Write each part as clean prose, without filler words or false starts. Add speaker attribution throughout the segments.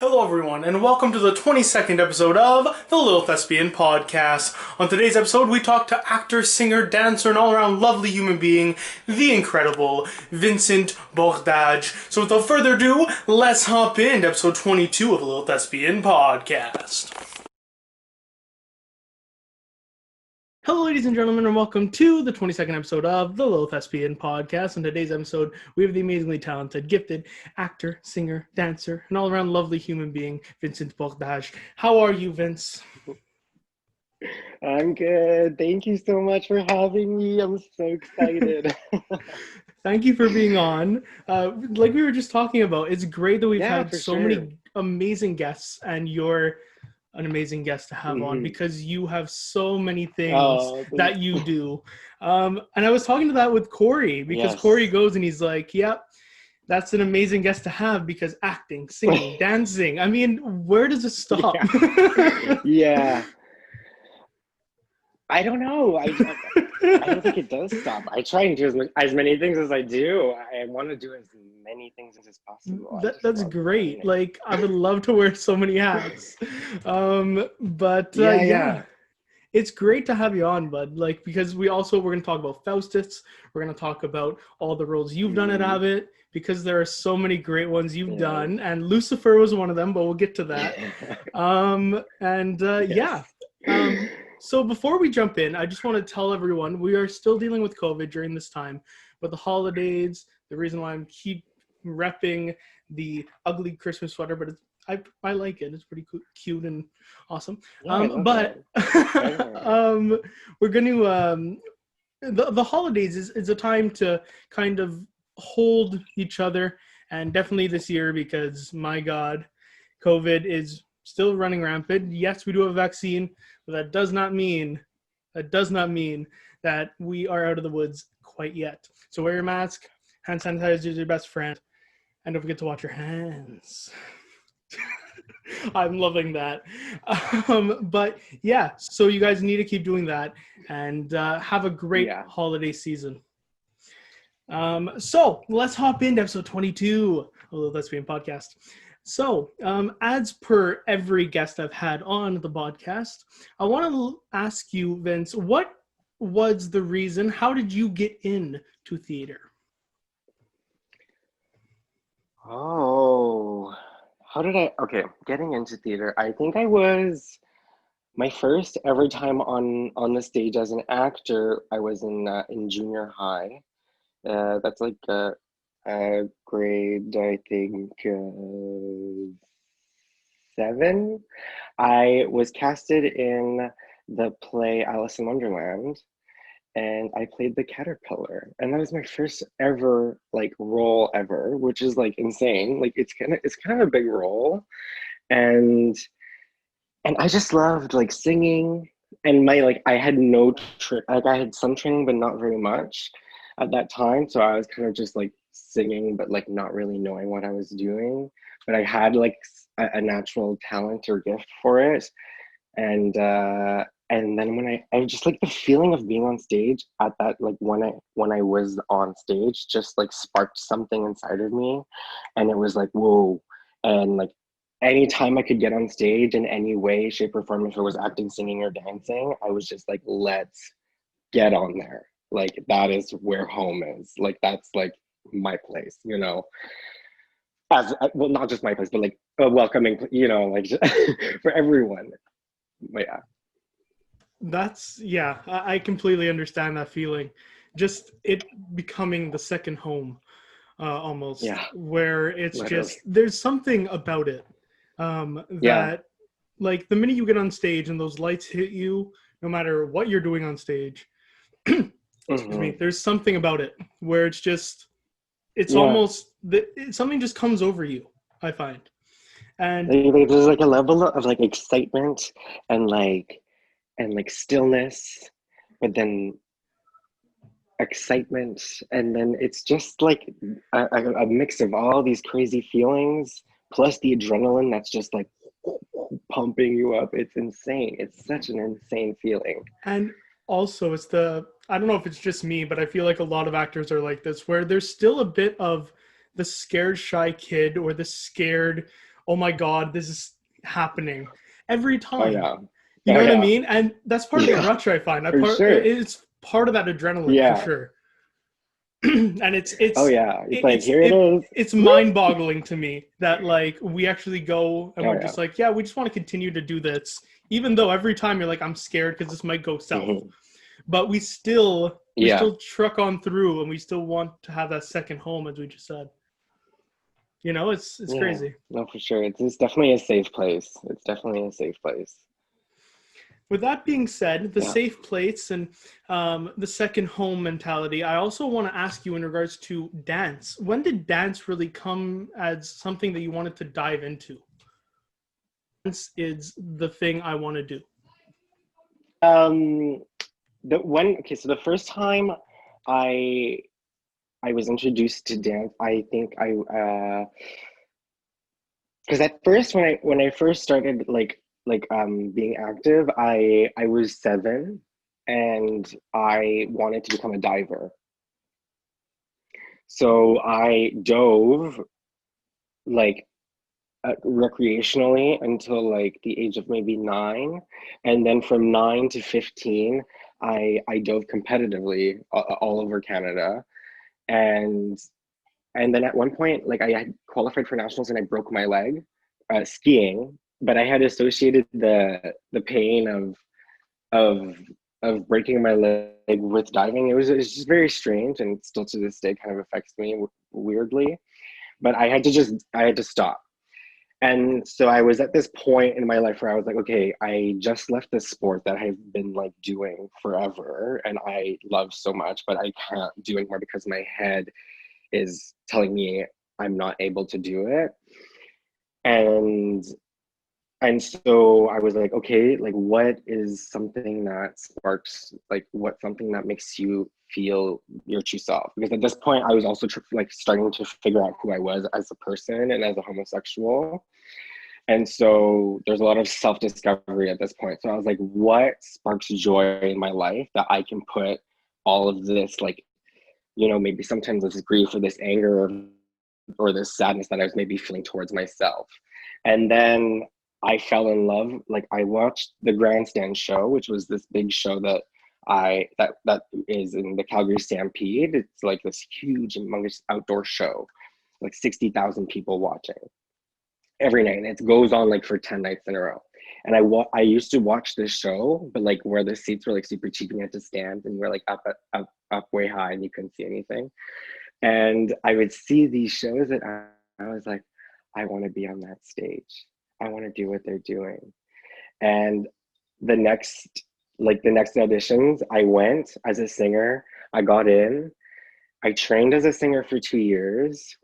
Speaker 1: Hello everyone, and welcome to the 22nd episode of the Little Thespian podcast. On today's episode, we talk to actor, singer, dancer, and all-around lovely human being, the incredible Vincent Bourdages. So without further ado, let's hop into episode 22 of the Little Thespian podcast. Hello ladies and gentlemen, and welcome to the 22nd episode of the Little Thespian podcast. On today's episode, we have the amazingly talented, gifted actor, singer, dancer, and all-around lovely human being, Vincent Bourdages. How are you, Vince?
Speaker 2: I'm good. Thank you so much for having me. I'm so excited.
Speaker 1: Thank you for being on. Like we were just talking about, it's great that we've had so many amazing guests, and you're an amazing guest to have on because you have so many things that you do. And I was talking to that with Corey because Corey goes and he's like, yep, that's an amazing guest to have because acting, singing, dancing. I mean, where does it stop?
Speaker 2: Yeah. I don't know. I don't think it does stop. I try and do as many things as I do. I want to do as many things as possible.
Speaker 1: That's great. Like, I would love to wear so many hats. But it's great to have you on, bud. Like, because we're going to talk about Faustus. We're going to talk about all the roles you've done at Abbott, because there are so many great ones you've done. And Lucifer was one of them, but we'll get to that. So before we jump in, I just want to tell everyone we are still dealing with COVID during this time. With the holidays, the reason why I'm keep repping the ugly Christmas sweater, but I like it. It's pretty cute and awesome. We're going to the holidays is a time to kind of hold each other, and definitely this year because my God, COVID is still running rampant. Yes, we do have a vaccine, but that does not mean that we are out of the woods quite yet. So wear your mask, hand sanitizer is your best friend, and don't forget to wash your hands. I'm loving that. But yeah, so you guys need to keep doing that and have a great holiday season. So let's hop into episode 22 of the Thespian podcast. So, as per every guest I've had on the podcast, I want to ask you, Vince, what was the reason? How did you get into theater?
Speaker 2: Getting into theater. I think I was my first ever time on the stage as an actor. I was in junior high. That's like grade, I think, 7. I was casted in the play Alice in Wonderland, and I played the caterpillar, and that was my first ever role ever, which is insane. It's kind of a big role, and I just loved singing. and my like I had no like I had some training but not very much at that time, so I was kind of just like singing but like not really knowing what I was doing, but I had like a natural talent or gift for it. And then when I just like the feeling of being on stage at that, like when I was on stage, just like sparked something inside of me, and it was like whoa. And like anytime I could get on stage in any way, shape, or form, if it was acting, singing, or dancing, I was just like, let's get on there. Like that is where home is. Like that's like my place, you know. As well, not just my place, but like a welcoming, you know, like for everyone. But yeah.
Speaker 1: That's, yeah, I completely understand that feeling. Just it becoming the second home, almost,
Speaker 2: Yeah,
Speaker 1: where it's
Speaker 2: literally.
Speaker 1: just, there's something about it,
Speaker 2: Yeah.
Speaker 1: that, like, the minute you get on stage and those lights hit you, no matter what you're doing on stage, excuse me,
Speaker 2: Hmm.
Speaker 1: there's something about it where it's just, it's
Speaker 2: Yeah.
Speaker 1: almost, something just comes over you, I find. And
Speaker 2: There's like a level of like excitement and like stillness, but then excitement, and then it's just like a mix of all these crazy feelings plus the adrenaline that's just like pumping you up. It's insane. It's such an insane feeling.
Speaker 1: And also, it's the, I don't know if it's just me, but I feel like a lot of actors are like this, where there's still a bit of the scared, shy kid or the scared, oh my God, this is happening every
Speaker 2: Oh
Speaker 1: time.
Speaker 2: yeah.
Speaker 1: You
Speaker 2: Oh
Speaker 1: know what I
Speaker 2: yeah.
Speaker 1: mean? And that's part of the
Speaker 2: Yeah,
Speaker 1: rush, I find.
Speaker 2: for sure.
Speaker 1: It's part of that adrenaline for
Speaker 2: Yeah.
Speaker 1: sure. And
Speaker 2: Oh yeah, it's like
Speaker 1: it's
Speaker 2: here it is.
Speaker 1: it's
Speaker 2: Woo!
Speaker 1: mind-boggling to me that like we actually go and
Speaker 2: Oh
Speaker 1: we're
Speaker 2: yeah.
Speaker 1: just like, yeah, we just want to continue to do this, even though every time you're like, I'm scared because this might go south.
Speaker 2: Hmm.
Speaker 1: But we
Speaker 2: Yeah.
Speaker 1: still truck on through, and we still want to have that second home, as we just said. You know, it's
Speaker 2: Yeah,
Speaker 1: crazy.
Speaker 2: no, for sure. It's definitely a safe place. It's definitely a safe place.
Speaker 1: With that being said, the
Speaker 2: Yeah.
Speaker 1: safe place and the second home mentality, I also want to ask you in regards to dance. When did dance really come as something that you wanted to dive into? Dance is the thing I want to do.
Speaker 2: Um, so the first time I I was introduced to dance, I think because at first when I first started being active, I was 7 and I wanted to become a diver. So I dove like recreationally until like the age of maybe 9, and then from 9 to 15 I dove competitively all over Canada. And and then at one point, like I had qualified for nationals and I broke my leg skiing, but I had associated the pain of of breaking my leg with diving. It's just very strange, and still to this day kind of affects me weirdly. But I had to stop. And so I was at this point in my life where I was like, okay, I just left this sport that I've been like doing forever and I love so much, but I can't do anymore because my head is telling me I'm not able to do it. And and so I was like, okay, like what is something that sparks, like what's something that makes you feel your true self? Because at this point, I was also like starting to figure out who I was as a person and as a homosexual. And so there's a lot of self discovery at this point. So I was like, what sparks joy in my life that I can put all of this, like, maybe sometimes this grief or this anger or this sadness that I was maybe feeling towards myself. And then I fell in love. Like I watched the Grandstand show, which was this big show that is in the Calgary Stampede. It's like this huge, humongous outdoor show, like 60,000 people watching every night, and it goes on like for 10 nights in a row. And I used to watch this show, but like where the seats were like super cheap and you had to stand and we're like up way high and you couldn't see anything. And I would see these shows and I was like, I want to be on that stage. I want to do what they're doing. And the next the next auditions, I went as a singer. I got in. I trained as a singer for 2 years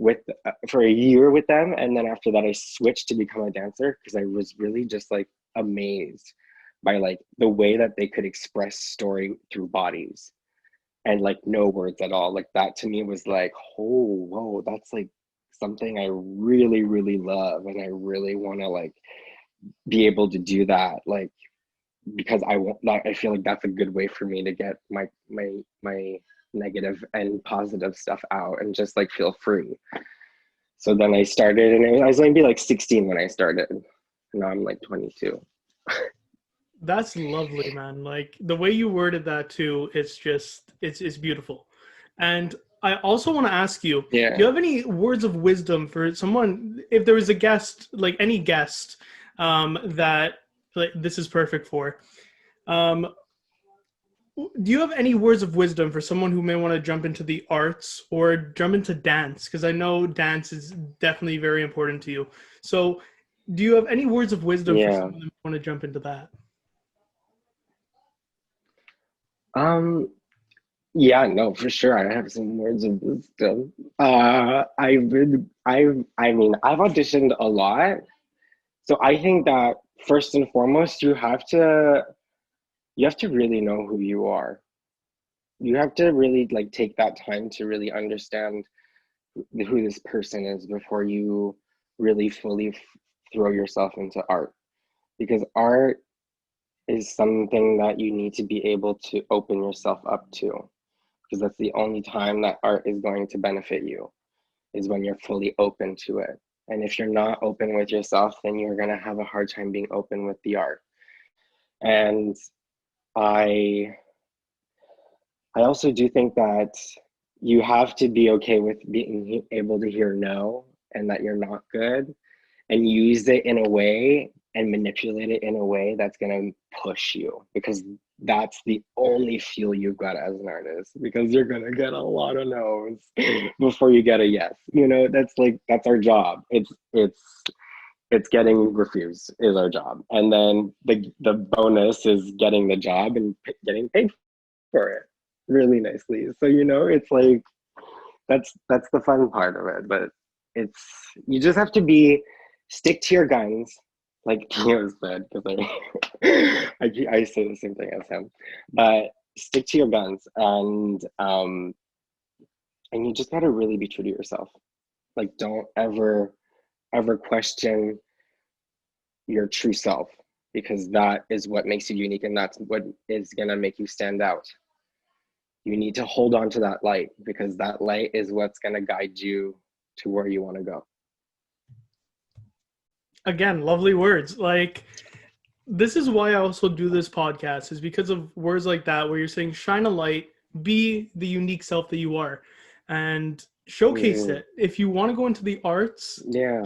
Speaker 2: for a year with them, and then after that, I switched to become a dancer because I was really just like amazed by like the way that they could express story through bodies and like no words at all. Like that to me was like, oh, whoa, that's like something I really, really love. And I really want to like be able to do that. Like, because I feel like that's a good way for me to get my negative and positive stuff out and just like feel free. So then I started, and I was maybe like 16 when I started. Now I'm like 22.
Speaker 1: That's lovely, man. Like the way you worded that too, it's beautiful. And I also want to ask you, do you have any words of wisdom for someone, if there was a guest, like any guest, that like this is perfect for? Do you have any words of wisdom for someone who may want to jump into the arts or jump into dance? Because I know dance is definitely very important to you. So do you have any words of wisdom for someone who want to jump into that?
Speaker 2: Yeah, no, for sure. I have some words of wisdom. I mean, I've auditioned a lot. So I think that first and foremost, you have to really know who you are. You have to really like take that time to really understand who this person is before you really fully throw yourself into art. Because art is something that you need to be able to open yourself up to, because that's the only time that art is going to benefit you, is when you're fully open to it. And if you're not open with yourself, then you're going to have a hard time being open with the art. And I also do think that you have to be okay with being able to hear no and that you're not good, and use it in a way and manipulate it in a way that's going to push you, because that's the only fuel you've got as an artist, because you're going to get a lot of no's before you get a yes. You know, that's our job. It's getting refused is our job, and then the bonus is getting the job and getting paid for it really nicely. So you know, it's like that's the fun part of it. But you just have to stick to your guns, like Theo said, because I say the same thing as him. But stick to your guns, and you just gotta really be true to yourself. Like, don't ever question your true self, because that is what makes you unique, and that's what is gonna make you stand out. You need to hold on to that light, because that light is what's gonna guide you to where you want to go.
Speaker 1: Again, lovely words. Like, this is why I also do this podcast, is because of words like that, where you're saying shine a light, be the unique self that you are, and showcase it. If you want to go into the arts,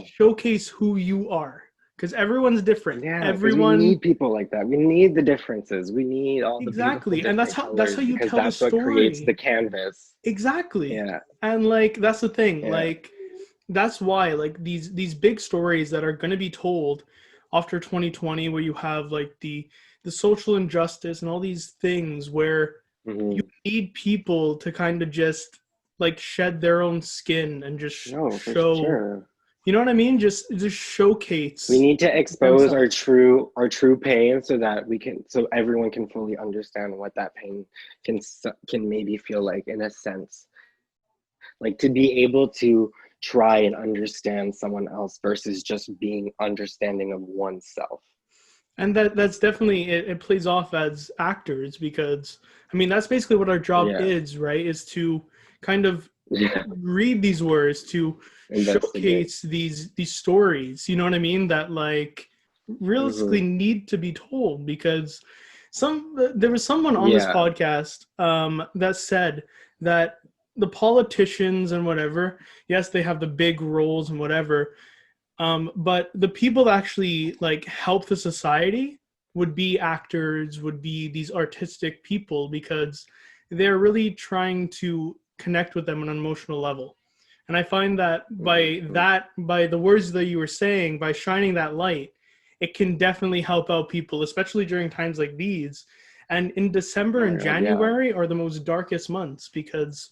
Speaker 1: showcase who you are, because everyone's different.
Speaker 2: We need people like that. We need the differences. We need all the
Speaker 1: exactly, and that's how you tell the story.
Speaker 2: What creates the canvas.
Speaker 1: Exactly. Yeah, and like that's the thing. Yeah. Like that's why like these big stories that are going to be told after 2020, where you have like the social injustice and all these things where you need people to kind of just like shed their own skin and just show. Sure. You know what I mean? Just showcase.
Speaker 2: We need to expose our true pain, so everyone can fully understand what that pain can maybe feel like, in a sense. Like, to be able to try and understand someone else versus just being understanding of oneself.
Speaker 1: And that's definitely it plays off as actors, because I mean that's basically what our job is, right? Is to kind of read these words, to showcase these stories, you know what I mean, that like realistically need to be told. Because there was someone on this podcast that said that the politicians and whatever, yes, they have the big roles and whatever, but the people that actually like help the society would be actors, would be these artistic people, because they're really trying to connect with them on an emotional level. And I find that by the words that you were saying, by shining that light, it can definitely help out people, especially during times like these. And in December and January are the most darkest months, because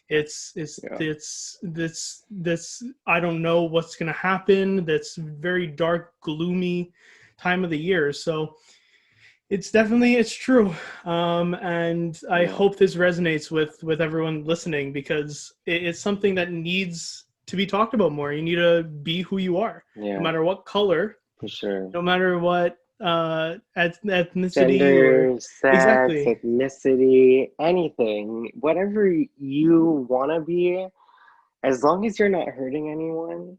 Speaker 1: it's this I don't know what's going to happen, that's very dark, gloomy time of the year. So It's true. And I hope this resonates with everyone listening, because it's something that needs to be talked about more. You need to be who you are, no matter what color,
Speaker 2: for sure.
Speaker 1: no matter what ethnicity or
Speaker 2: Gender, sex,
Speaker 1: exactly.
Speaker 2: ethnicity, anything, whatever you want to be, as long as you're not hurting anyone,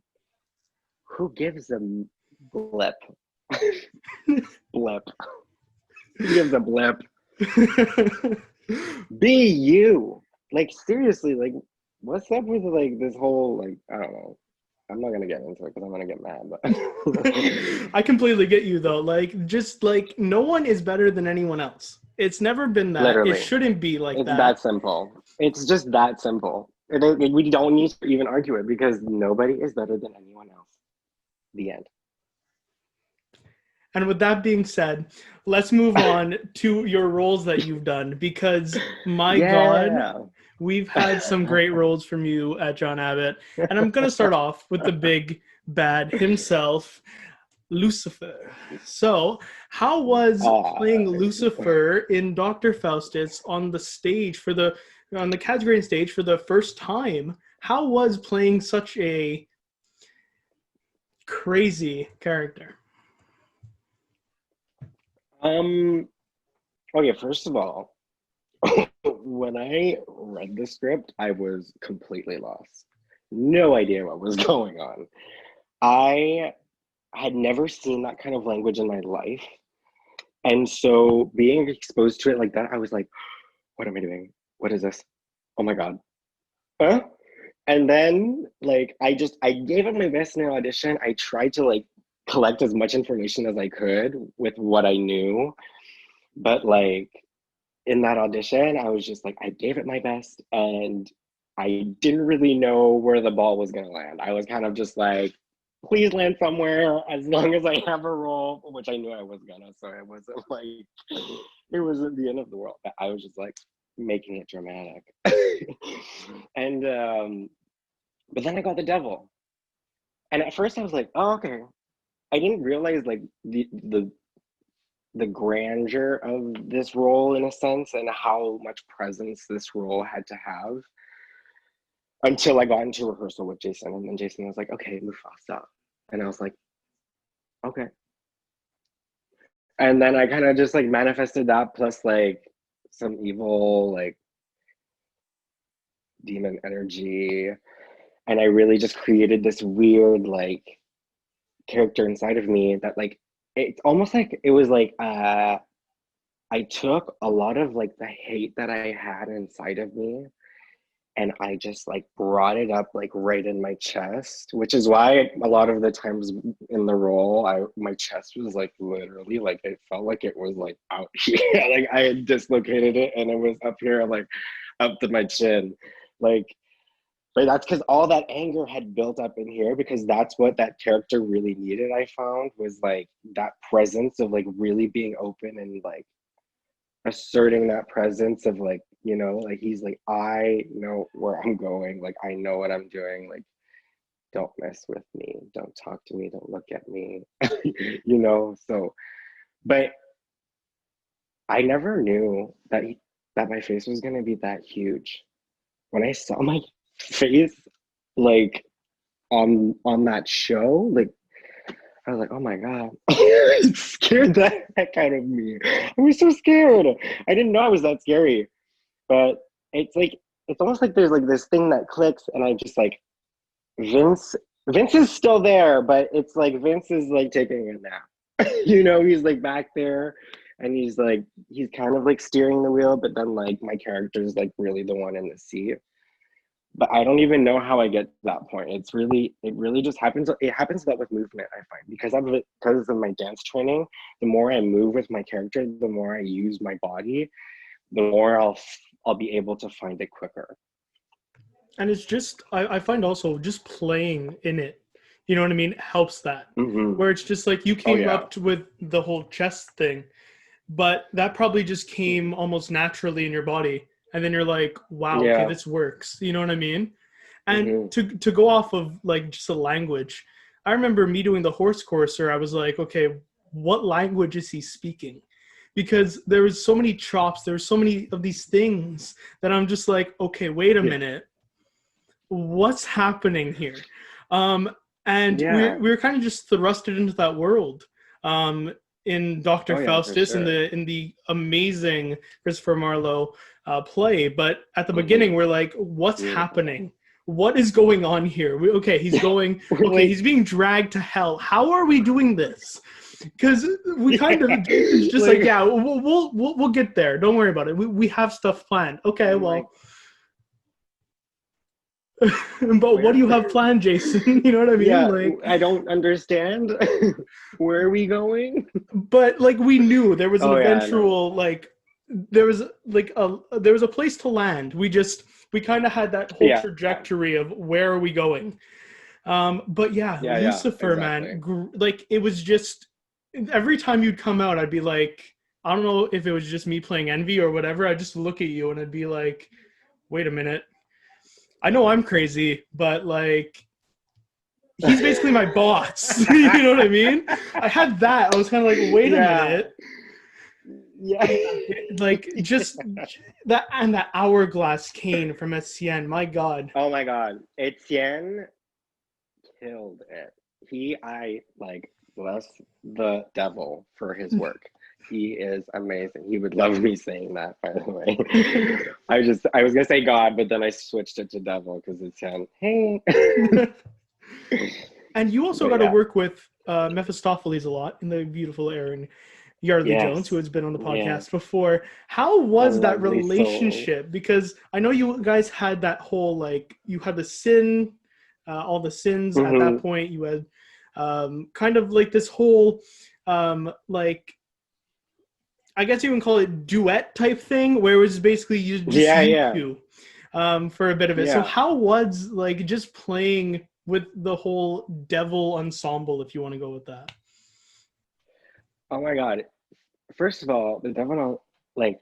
Speaker 2: who gives a blip? Blip. Who gives a blip? Be you. Like, seriously, like, what's up with like this whole, like, I don't know. I'm not gonna get into it because I'm gonna get mad, but
Speaker 1: I completely get you though. Like, just like, no one is better than anyone else. It's never been that. It
Speaker 2: literally,
Speaker 1: shouldn't be like
Speaker 2: it's
Speaker 1: that.
Speaker 2: that simple. It's just that simple. We don't need to even argue it because nobody is better than anyone else. The end.
Speaker 1: And with that being said, let's move on to your roles that you've done, because my God,
Speaker 2: Yeah.
Speaker 1: we've had some great roles from you at John Abbott. And I'm going to start off with the big bad himself, Lucifer. So, how was playing Lucifer in Dr. Faustus on the stage on the Casgrain stage for the first time? How was playing such a crazy character?
Speaker 2: Okay, first of all, when I read the script, I was completely lost. No idea what was going on. I had never seen that kind of language in my life. And so being exposed to it like that, I was like, what am I doing? What is this? Oh my God. Huh? And then like I gave it my best in the audition. I tried to like collect as much information as I could with what I knew. But like in that audition, I was just like, I gave it my best and I didn't really know where the ball was gonna land. I was kind of just like, please land somewhere as long as I have a role, which I knew I was gonna. So it wasn't like it wasn't the end of the world. I was just like making it dramatic. And but then I got the devil. And at first I was like, oh, okay. I didn't realize like the grandeur of this role in a sense and how much presence this role had to have until I got into rehearsal with Jason. And then Jason was like, okay, Mufasa. And I was like, okay. And then I kind of just like manifested that plus like some evil like demon energy. And I really just created this weird like character inside of me that like it's almost like it was like I took a lot of like the hate that I had inside of me and I just like brought it up like right in my chest, which is why a lot of the times in the role, my chest was like literally like it felt like it was like out here, like I had dislocated it and it was up here like up to my chin, like. But that's because all that anger had built up in here because that's what that character really needed. I found was like that presence of like really being open and like asserting that presence of like, you know, like he's like, I know where I'm going, like I know what I'm doing, like don't mess with me, don't talk to me, don't look at me. You know. So but I never knew that that my face was going to be that huge. When I saw my face like on that show, like I was like, oh my God. It scared the heck out of me. I was so scared. I didn't know I was that scary. But it's like it's almost like there's like this thing that clicks and I just like Vince is still there, but it's like Vince is like taking a nap. You know, he's like back there and he's kind of like steering the wheel, but then like my character is like really the one in the seat. But I don't even know how I get to that point. It really just happens. It happens a lot with movement, I find, because of my dance training. The more I move with my character, the more I use my body, the more I'll be able to find it quicker.
Speaker 1: And it's just, I find also just playing in it, you know what I mean, helps that.
Speaker 2: Mm-hmm.
Speaker 1: Where it's just like you came up with the whole chest thing, but that probably just came almost naturally in your body. And then you're like, wow, okay, this works. You know what I mean? And to go off of like just a language, I remember me doing the horse courser. I was like, okay, what language is he speaking? because there was so many chops, there were so many of these things that I'm just like, okay, wait a minute, what's happening here? And we were kind of just thrusted into that world in Dr. Faustus, in the amazing Christopher Marlowe play. But at the beginning, we're like, what's happening? What is going on here? He's going. Okay, he's being dragged to hell. How are we doing this? Because we kind of just like, yeah, we'll get there. Don't worry about it. We have stuff planned. Okay, well. But what do you have planned, Jason? You know what I mean?
Speaker 2: Yeah,
Speaker 1: like,
Speaker 2: I don't understand. Where are we going?
Speaker 1: But like, we knew there was an eventual there was a place to land. We kind of had that whole trajectory of where are we going. But Lucifer, exactly. Man, like, it was just every time you'd come out, I'd be like, I don't know if it was just me playing envy or whatever. I'd just look at you and I'd be like, wait a minute. I know I'm crazy, but like, he's basically my boss. You know what I mean? I had that. I was kind of like, wait a minute.
Speaker 2: Yeah.
Speaker 1: Like, just that, and that hourglass cane from Etienne. My God.
Speaker 2: Oh my God. Etienne killed it. I bless the devil for his work. He is amazing. He would love me saying that, by the way. I was gonna say God, but then I switched it to devil because it sounds, hey.
Speaker 1: And you also got to work with Mephistopheles a lot in the beautiful Aaron Yardley Jones, who has been on the podcast before. How was that relationship? Soul. Because I know you guys had that whole, like, you had the sin, all the sins at that point. You had kind of like this whole like, I guess you can call it duet type thing, where it was basically you two for a bit of it. So how was, like, just playing with the whole devil ensemble, if you want to go with that?
Speaker 2: Oh my God! First of all, the devil, like,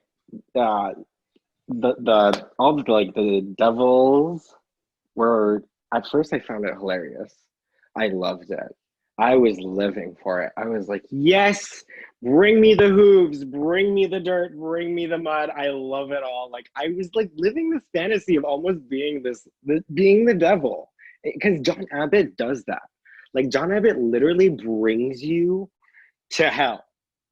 Speaker 2: the devils were, at first I found it hilarious. I loved it. I was living for it. I was like, yes, bring me the hooves, bring me the dirt, bring me the mud. I love it all. Like, I was like living this fantasy of almost being being the devil. Because John Abbott does that. Like, John Abbott literally brings you to hell.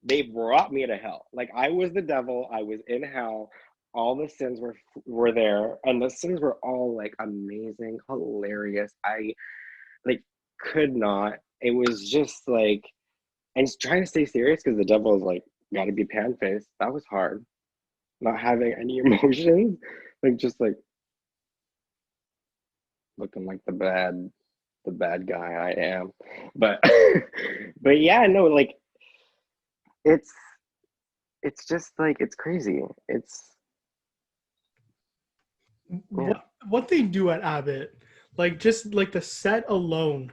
Speaker 2: They brought me to hell. Like, I was the devil. I was in hell. All the sins were there. And the sins were all, like, amazing, hilarious. I, like, could not. It was just like, and trying to stay serious because the devil is like, gotta be pan-faced. That was hard. Not having any emotions. Like, just like looking like the bad guy I am. But but yeah, no, like, it's just like, it's crazy. It's
Speaker 1: what they do at Abbott, like, just like the set alone,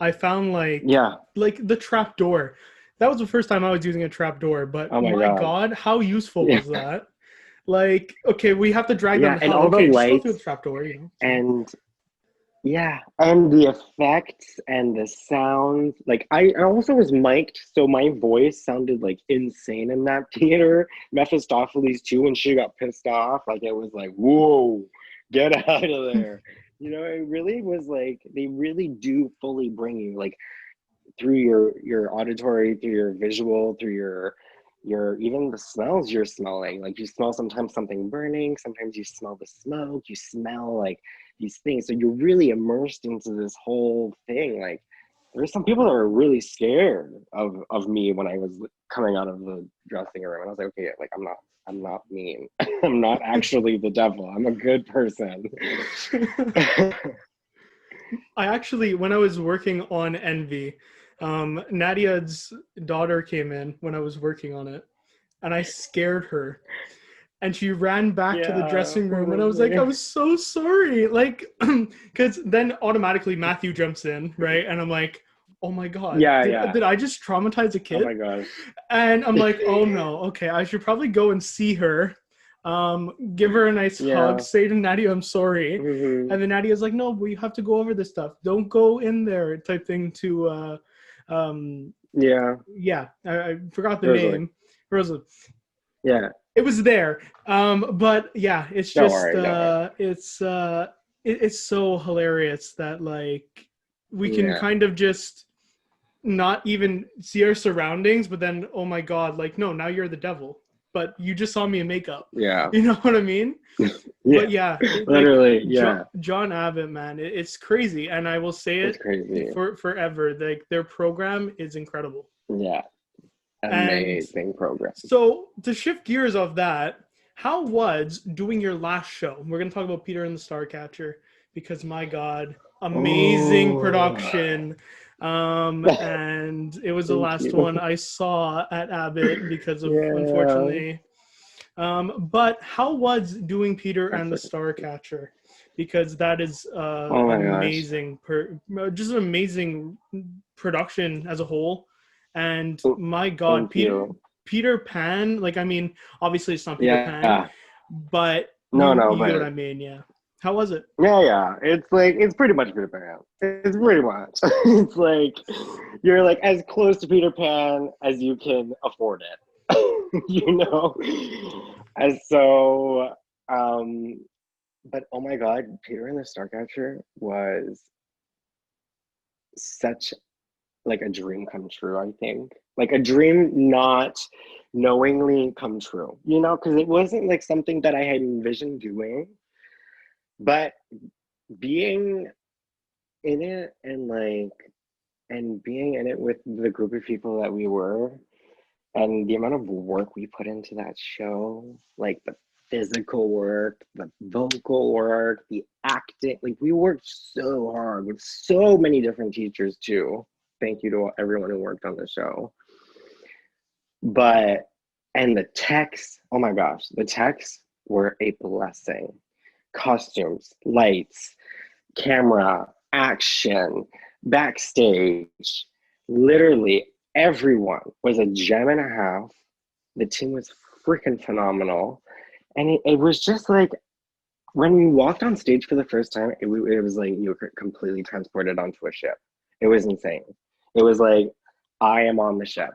Speaker 1: I found like the trap door. That was the first time I was using a trap door, but oh my God, how useful was that? Like, okay, we have to drag them.
Speaker 2: And all the lights,
Speaker 1: just go through the trap door, you know.
Speaker 2: And and the effects and the sounds. Like, I also was mic'd, so my voice sounded like insane in that theater. Mephistopheles too, when she got pissed off, like, it was like, whoa, get out of there. You know, it really was like, they really do fully bring you, like, through your auditory, through your visual, through your even the smells you're smelling. Like, you smell sometimes something burning, sometimes you smell the smoke, you smell like these things. So you're really immersed into this whole thing. Like, there's some people that were really scared of me when I was coming out of the dressing room. And I was like, okay, like, I'm not mean. I'm not actually the devil. I'm a good person.
Speaker 1: I actually, when I was working on Envy, Nadia's daughter came in when I was working on it, and I scared her. And she ran back to the dressing room, and I was like, I was so sorry. Like, because then automatically Matthew jumps in, right? And I'm like, oh my God. Did I just traumatize a kid?
Speaker 2: Oh my gosh.
Speaker 1: And I'm like, oh no, okay, I should probably go and see her. Give her a nice hug, say to Nadia, I'm sorry. And then Nadia's like, no, we have to go over this stuff. Don't go in there, type thing to, I forgot the name. Rosalie.
Speaker 2: Yeah.
Speaker 1: It was there. But yeah, it's
Speaker 2: Don't
Speaker 1: just
Speaker 2: worry, don't worry.
Speaker 1: it's so hilarious that like we can
Speaker 2: Yeah.
Speaker 1: kind of just not even see our surroundings, but then oh my god, like no, now you're the devil. But you just saw me in makeup.
Speaker 2: Yeah.
Speaker 1: You know what I mean?
Speaker 2: Yeah.
Speaker 1: But yeah, like
Speaker 2: Literally, yeah.
Speaker 1: John Abbott, man, it's crazy, and I will say
Speaker 2: It's
Speaker 1: it
Speaker 2: crazy.
Speaker 1: for forever. Like their program is incredible.
Speaker 2: Yeah.
Speaker 1: And
Speaker 2: Amazing program.
Speaker 1: so to shift gears off that, how was doing your last show? We're gonna talk about Peter and the Starcatcher because my God, amazing
Speaker 2: Oh.
Speaker 1: production. And it was the
Speaker 2: Thank
Speaker 1: last
Speaker 2: you.
Speaker 1: one I saw at Abbott because of
Speaker 2: Yeah.
Speaker 1: unfortunately. But how was doing Peter and the
Speaker 2: That's it.
Speaker 1: Starcatcher? Because that is
Speaker 2: Oh my gosh.
Speaker 1: amazing, just an amazing production as a whole. And my God,
Speaker 2: Thank you.
Speaker 1: Peter Pan, like I mean, obviously it's not Peter Pan,
Speaker 2: Yeah.
Speaker 1: but
Speaker 2: No,
Speaker 1: you get what I
Speaker 2: but
Speaker 1: mean, yeah. How was it?
Speaker 2: yeah. It's like it's pretty much Peter Pan. It's pretty much. It's like you're like as close to Peter Pan as you can afford it. You know? And so but oh my god, Peter and the Starcatcher was such like a dream come true, I think. Like a dream not knowingly come true, you know, because it wasn't like something that I had envisioned doing, but being in it and being in it with the group of people that we were and the amount of work we put into that show, like the physical work, the vocal work, the acting, like we worked so hard with so many different teachers too. Thank you to everyone who worked on the show. But and the techs, oh my gosh, the techs were a blessing. Costumes, lights, camera, action, backstage, literally everyone was a gem and a half. The team was freaking phenomenal. And it was just like when we walked on stage for the first time, it was like you were completely transported onto a ship. It was insane. It was like, I am on the ship.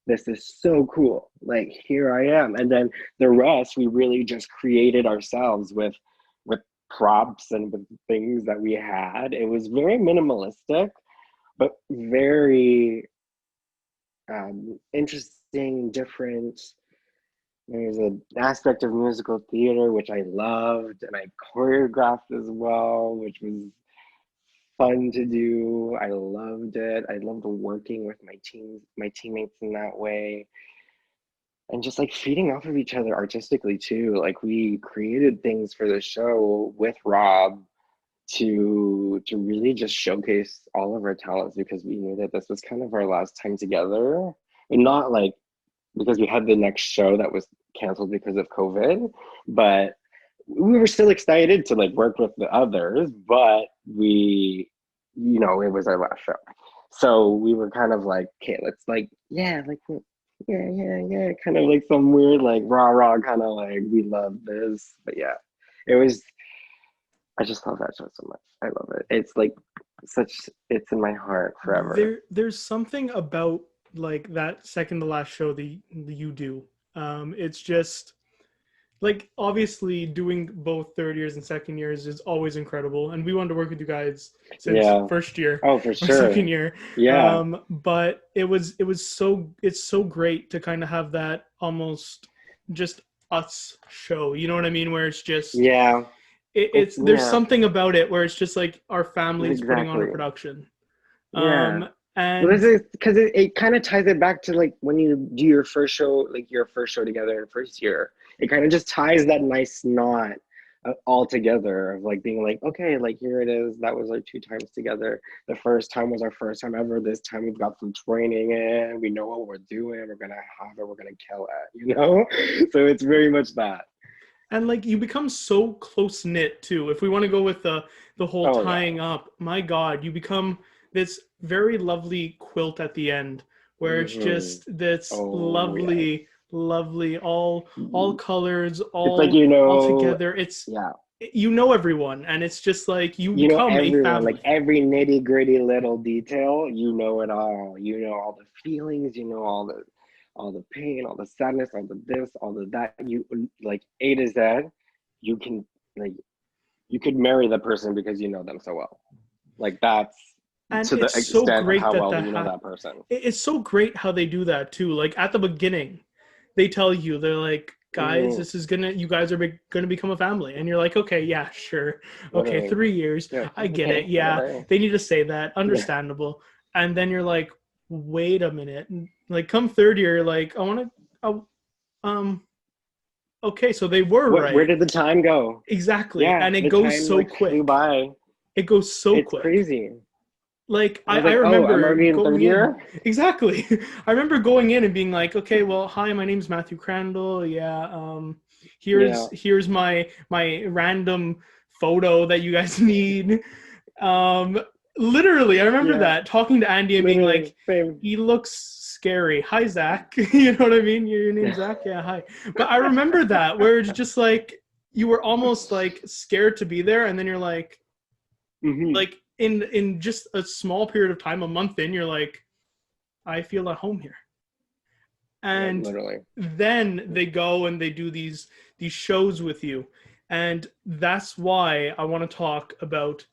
Speaker 2: This is so cool. Like here I am. And then the rest we really just created ourselves with props and with things that we had. It was very minimalistic, but very interesting, different. There's an aspect of musical theater which I loved and I choreographed as well, which was fun to do. I loved it. I loved working with my teammates in that way. And just like feeding off of each other artistically too. Like we created things for the show with Rob to really just showcase all of our talents because we knew that this was kind of our last time together. And not like because we had the next show that was canceled because of COVID, but we were still excited to like work with the others, but we, you know, it was our last show. So we were kind of like, okay, let's like, yeah, like, yeah, kind of like some weird, like rah, kind of like, we love this. But yeah, it was, I just love that show so much. I love it. It's like it's in my heart forever.
Speaker 1: There's something about like that second to last show that you do. It's just like obviously doing both third years and second years is always incredible, and we wanted to work with you guys since
Speaker 2: Yeah.
Speaker 1: first year
Speaker 2: Oh, for
Speaker 1: or
Speaker 2: sure.
Speaker 1: second year.
Speaker 2: Yeah.
Speaker 1: But it's so great to kind of have that almost just us show. You know what I mean? Where it's just
Speaker 2: Yeah.
Speaker 1: it's there's something about it where it's just like our families putting on a
Speaker 2: Exactly.
Speaker 1: production.
Speaker 2: Yeah. Well,
Speaker 1: And
Speaker 2: this is because it kind of ties it back to like when you do your first show, like your first show together in first year. It kind of just ties that nice knot all together of like being like, okay, like here it is. That was like 2 times together. The first time was our first time ever. This time we've got some training in. We know what we're doing. We're gonna have it. We're gonna kill it. You know. So it's very much that.
Speaker 1: and like you become so close knit too. If we want to go with the whole
Speaker 2: Oh
Speaker 1: tying up, my God, you become this very lovely quilt at the end where it's
Speaker 2: Mm-hmm.
Speaker 1: just this
Speaker 2: Oh yes.
Speaker 1: lovely all colors
Speaker 2: It's like
Speaker 1: all together. It's
Speaker 2: yeah.
Speaker 1: you know everyone, and it's just like you
Speaker 2: You know
Speaker 1: become a
Speaker 2: everyone, like
Speaker 1: family.
Speaker 2: every nitty gritty little detail, you know it all. You know all the feelings, you know all all the pain, all the sadness, all the this, all the that. You like A to Z. You can like you could marry the person because you know them so well. Like that's
Speaker 1: And
Speaker 2: to the
Speaker 1: it's so
Speaker 2: extent of
Speaker 1: great
Speaker 2: how
Speaker 1: that
Speaker 2: well do you know that person.
Speaker 1: it's so great how they do that too. Like at the beginning, they tell you, they're like, guys,
Speaker 2: Mm-hmm.
Speaker 1: this is gonna, you guys are gonna become a family, and you're like, okay, yeah, sure, okay,
Speaker 2: Literally.
Speaker 1: 3 years,
Speaker 2: Yeah.
Speaker 1: I get
Speaker 2: Okay.
Speaker 1: it, yeah,
Speaker 2: Whatever.
Speaker 1: they need to say that,
Speaker 2: Yeah.
Speaker 1: understandable. And then you're like, wait a minute, like come third year, like I want to, um, okay, so they were
Speaker 2: What? Where
Speaker 1: right,
Speaker 2: did the time go?
Speaker 1: exactly,
Speaker 2: Yeah,
Speaker 1: and it
Speaker 2: the
Speaker 1: goes
Speaker 2: time
Speaker 1: so
Speaker 2: like flew
Speaker 1: quick,
Speaker 2: by.
Speaker 1: it goes so
Speaker 2: It's
Speaker 1: quick.
Speaker 2: crazy.
Speaker 1: Like
Speaker 2: I was
Speaker 1: I
Speaker 2: like, oh, I'm
Speaker 1: remember
Speaker 2: already in
Speaker 1: going
Speaker 2: third
Speaker 1: in.
Speaker 2: year.
Speaker 1: Exactly. I remember going in and being like, okay, well, hi, my name's Matthew Crandall. Yeah,
Speaker 2: Yeah.
Speaker 1: here's my random photo that you guys need. Um, literally, I remember
Speaker 2: Yeah.
Speaker 1: that talking to Andy and being
Speaker 2: Literally.
Speaker 1: like,
Speaker 2: Same.
Speaker 1: he looks scary. Hi, Zach. You know what I mean? Your name's Zach. Yeah, hi. But I remember that where it's just like you were almost like scared to be there, and then you're
Speaker 2: Mm-hmm.
Speaker 1: like in just a small period of time, a month in, you're like, I feel at home here.
Speaker 2: Yeah.
Speaker 1: And
Speaker 2: Literally.
Speaker 1: then they go and they do these shows with you, and that's why I want to talk about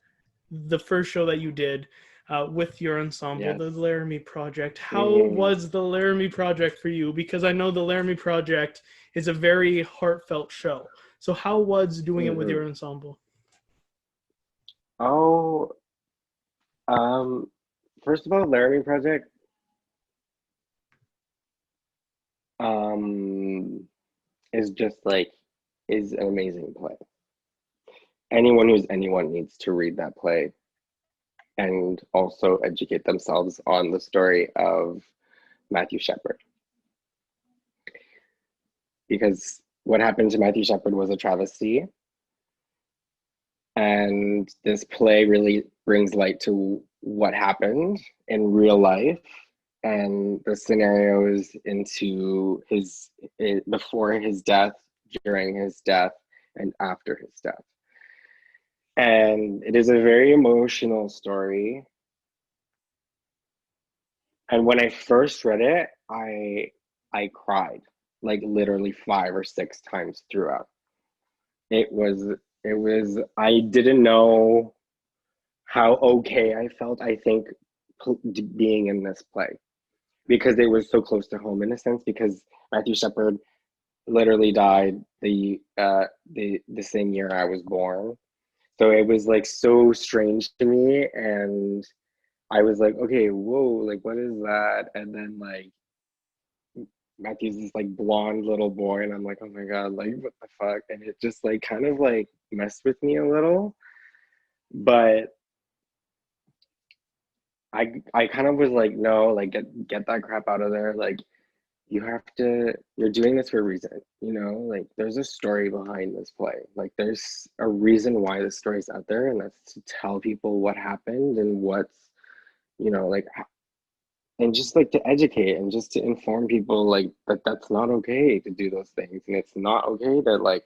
Speaker 1: the first show that you did with your ensemble,
Speaker 2: Yes.
Speaker 1: the Laramie Project. How
Speaker 2: Mm-hmm.
Speaker 1: was the Laramie Project for you? Because I know the Laramie Project is a very heartfelt show. So how was doing it with
Speaker 2: Mm-hmm.
Speaker 1: your ensemble?
Speaker 2: Oh, um, first of all, Laramie Project, um, is just like is an amazing play. Anyone who's anyone needs to read that play and also educate themselves on the story of Matthew Shepard. Because what happened to Matthew Shepard was a travesty. And this play really brings light to what happened in real life and the scenarios into before his death, during his death, and after his death. And it is a very emotional story. And when I first read it, I cried like literally 5 or 6 times throughout. It was I didn't know how okay I felt, I think, being in this play because it was so close to home in a sense because Matthew Shepard literally died the same year I was born. So it was like so strange to me and I was like, okay, whoa, like what is that? And then like Matthew's this like blonde little boy and I'm like, oh my God, like what the fuck? And it just like kind of like messed with me a little. But I kind of was like, no, like get that crap out of there. Like you have to you're doing this for a reason, you know? Like there's a story behind this play. Like there's a reason why this story's out there, and that's to tell people what happened and what's, like and just like to educate and just to inform people like that that's not okay to do those things. And it's not okay to like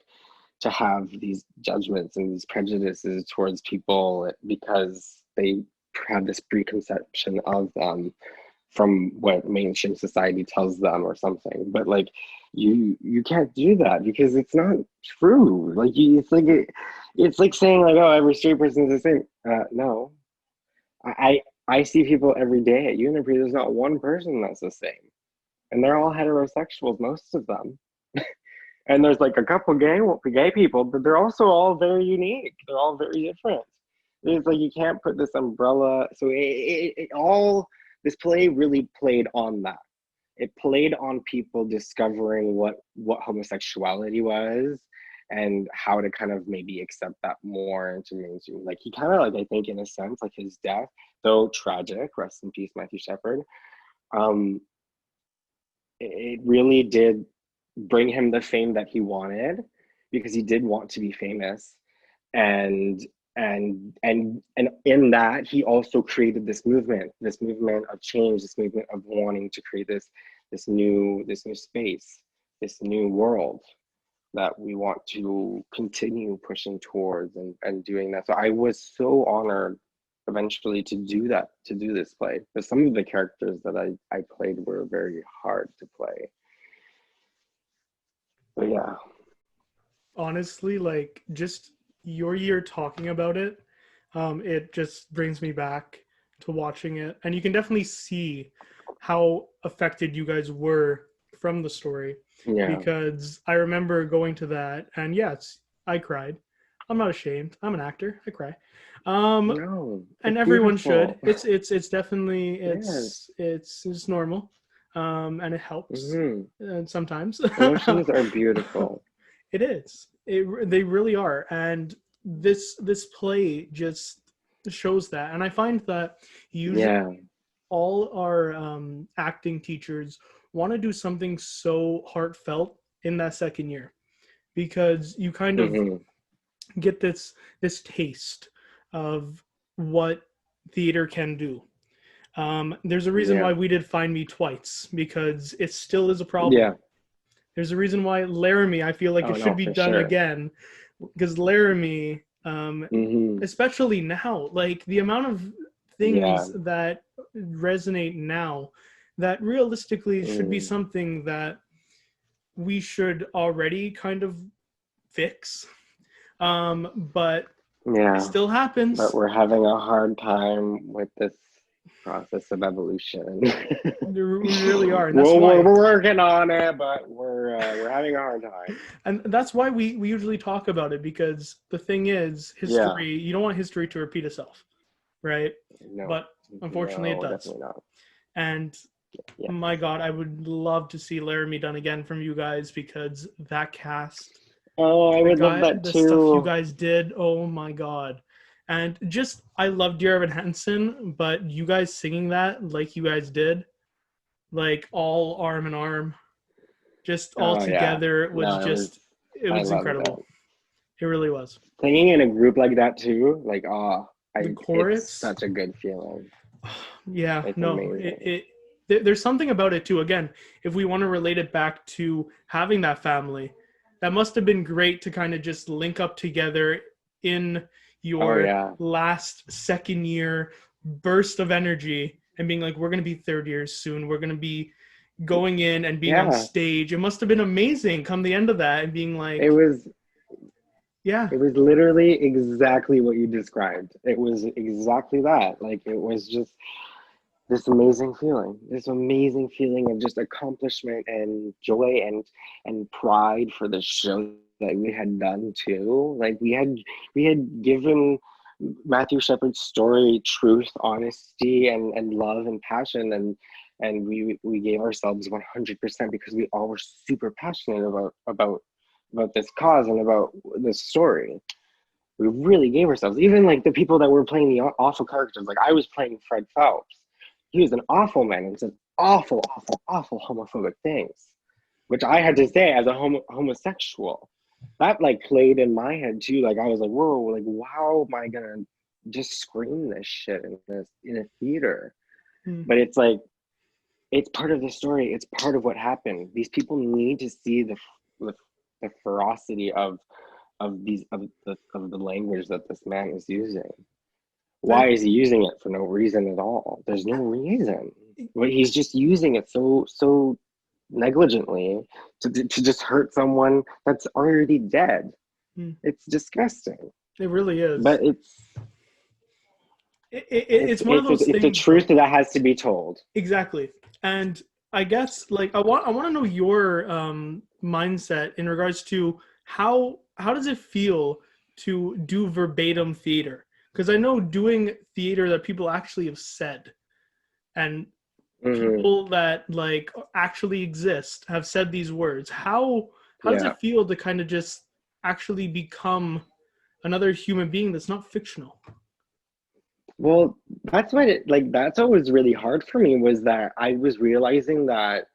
Speaker 2: to have these judgments and these prejudices towards people because they have this preconception of them from what mainstream society tells them or something. But like you can't do that because it's not true. Like it's like saying like, oh, every straight person is the same. No, I see people every day at Unipre. There's not one person that's the same, and they're all heterosexuals, most of them. And there's like a couple gay people, but they're also all very unique. They're all very different. It's like you can't put this umbrella. So it all this play really played on that. It played on people discovering what homosexuality was and how to kind of maybe accept that more into mainstream. Like he kind of like I think in a sense like his death, though tragic, rest in peace, Matthew Shepard. Um, it really did bring him the fame that he wanted because he did want to be famous and and in that he also created this movement of change, this movement of wanting to create this new space, this new world that we want to continue pushing towards and doing that. So I was so honored eventually to do this play. But some of the characters that I played were very hard to play. But yeah.
Speaker 1: Honestly, like just your year talking about it, it just brings me back to watching it. And you can definitely see how affected you guys were from the story.
Speaker 2: Yeah.
Speaker 1: Because I remember going to that, and yes, I cried. I'm not ashamed. I'm an actor. I cry.
Speaker 2: No,
Speaker 1: And
Speaker 2: it's
Speaker 1: everyone
Speaker 2: beautiful.
Speaker 1: should. It's definitely
Speaker 2: Yes.
Speaker 1: it's normal, and it helps sometimes.
Speaker 2: Emotions are beautiful.
Speaker 1: It is. They really are, and this play just shows that. And I find that usually all our acting teachers want to do something so heartfelt in that second year, because you kind of get this taste of what theater can do. There's a reason why we did Find Me Twice, because it still is a problem.
Speaker 2: Yeah.
Speaker 1: There's a reason why Laramie, I feel like it should be done again, because Laramie, especially now, like the amount of things that resonate now that realistically should be something that we should already kind of fix. But it still happens.
Speaker 2: But we're having a hard time with this process of evolution.
Speaker 1: We really are, and that's
Speaker 2: why we're working on it, but we're having a hard time.
Speaker 1: And that's why we usually talk about it, because the thing is, history. You don't want history to repeat itself, right?
Speaker 2: No,
Speaker 1: but unfortunately, it does.
Speaker 2: Definitely not.
Speaker 1: And my God, I would love to see Laramie done again from you guys, because that cast.
Speaker 2: Oh, I would love that
Speaker 1: the
Speaker 2: too.
Speaker 1: Stuff you guys did, oh my God. And just, I love Dear Evan Hansen, but you guys singing that like you guys did, like all arm in arm, just all together, it was incredible. It really was.
Speaker 2: Singing in a group like that too, like,
Speaker 1: the chorus,
Speaker 2: it's such a good feeling.
Speaker 1: Yeah, it's there's something about it too. Again, if we want to relate it back to having that family, that must have been great to kind of just link up together in your last second year burst of energy and being like, we're going to be third years soon. We're going to be going in and being on stage. It must have been amazing come the end of that and being like,
Speaker 2: it was literally exactly what you described. It was exactly that. Like, it was just this amazing feeling of just accomplishment and joy and pride for the show that we had done too. Like, we had given Matthew Shepard's story truth, honesty, and love and passion, and we gave ourselves 100% because we all were super passionate about this cause and about this story. We really gave ourselves. Even like the people that were playing the awful characters, like I was playing Fred Phelps. He was an awful man and said awful homophobic things, which I had to say as a homosexual. That like played in my head too. Like I was like, whoa, like how am I gonna just scream this shit in a theater? But it's like, it's part of the story. It's part of what happened. These people need to see the ferocity of the language that this man is using. Why is he using it? For no reason at all. There's no reason. But he's just using it so negligently to just hurt someone that's already dead. It's disgusting.
Speaker 1: It really is.
Speaker 2: But
Speaker 1: it's one of those things.
Speaker 2: It's a truth that has to be told.
Speaker 1: Exactly. And I guess like I want to know your mindset in regards to how does it feel to do verbatim theater? Because I know doing theater that people actually have said, and people that like actually exist have said these words. How does it feel to kind of just actually become another human being that's not fictional?
Speaker 2: Well, that's what was really hard for me, was that I was realizing that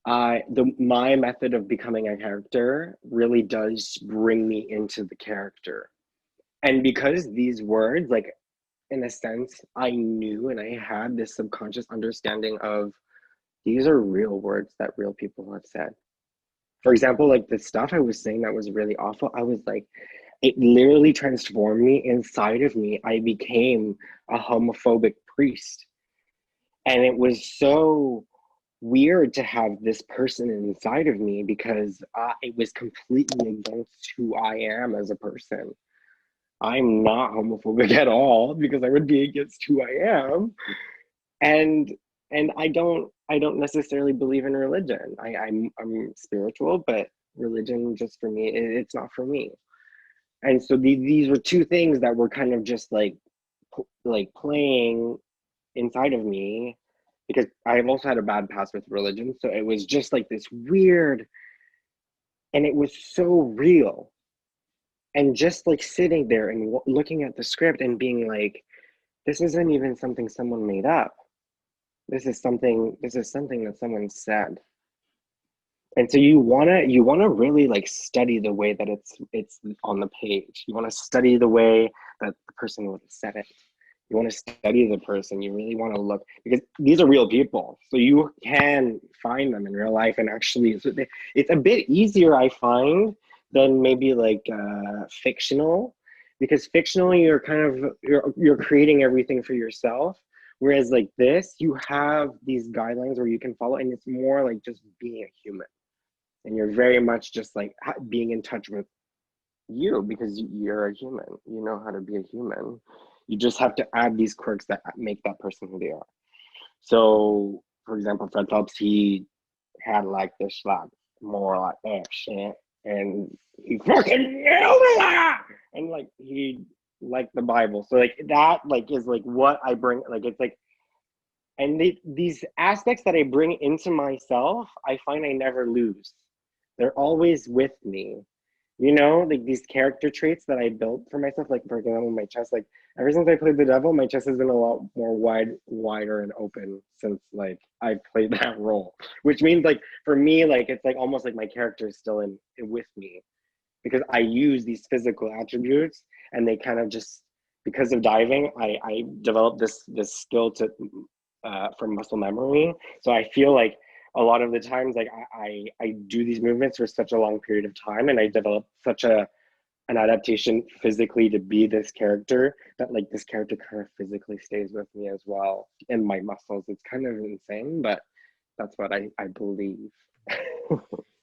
Speaker 2: my method of becoming a character really does bring me into the character. And because these words, like, in a sense, I knew and I had this subconscious understanding of these are real words that real people have said. For example, like the stuff I was saying that was really awful, I was like, it literally transformed me. Inside of me, I became a homophobic priest. And it was so weird to have this person inside of me because it was completely against who I am as a person. I'm not homophobic at all because I would be against who I am. And I don't necessarily believe in religion. I'm spiritual, but religion just for me, it's not for me. And so these were two things that were kind of just like playing inside of me, because I've also had a bad past with religion. So it was just like this weird, and it was so real. And just like sitting there and looking at the script and being like, this isn't even something someone made up. This is something that someone said. And so you wanna really like study the way that it's on the page. You want to study the way that the person would have said it. You want to study the person. You really want to look, because these are real people. So you can find them in real life, and actually it's a bit easier, I find, than maybe like fictional, because fictional you're kind of you're creating everything for yourself. Whereas like this, you have these guidelines where you can follow, and it's more like just being a human. And you're very much just like being in touch with you, because you're a human. You know how to be a human. You just have to add these quirks that make that person who they are. So, for example, Fred Phelps, he had like this, like more like accent, and he fucking nailed it, and like he liked the Bible. So like that, like is like what I bring. Like it's like, and these aspects that I bring into myself, I find I never lose. They're always with me. Like these character traits that I built for myself, like for example, my chest, like ever since I played the devil, my chest has been a lot more wider and open since like I played that role. Which means like for me, like it's like almost like my character is still in with me, because I use these physical attributes, and they kind of just, because of diving, I developed this skill to from muscle memory. So I feel like a lot of the times, like I do these movements for such a long period of time, and I develop such an adaptation physically to be this character, that like this character kind of physically stays with me as well in my muscles. It's kind of insane, but that's what I believe.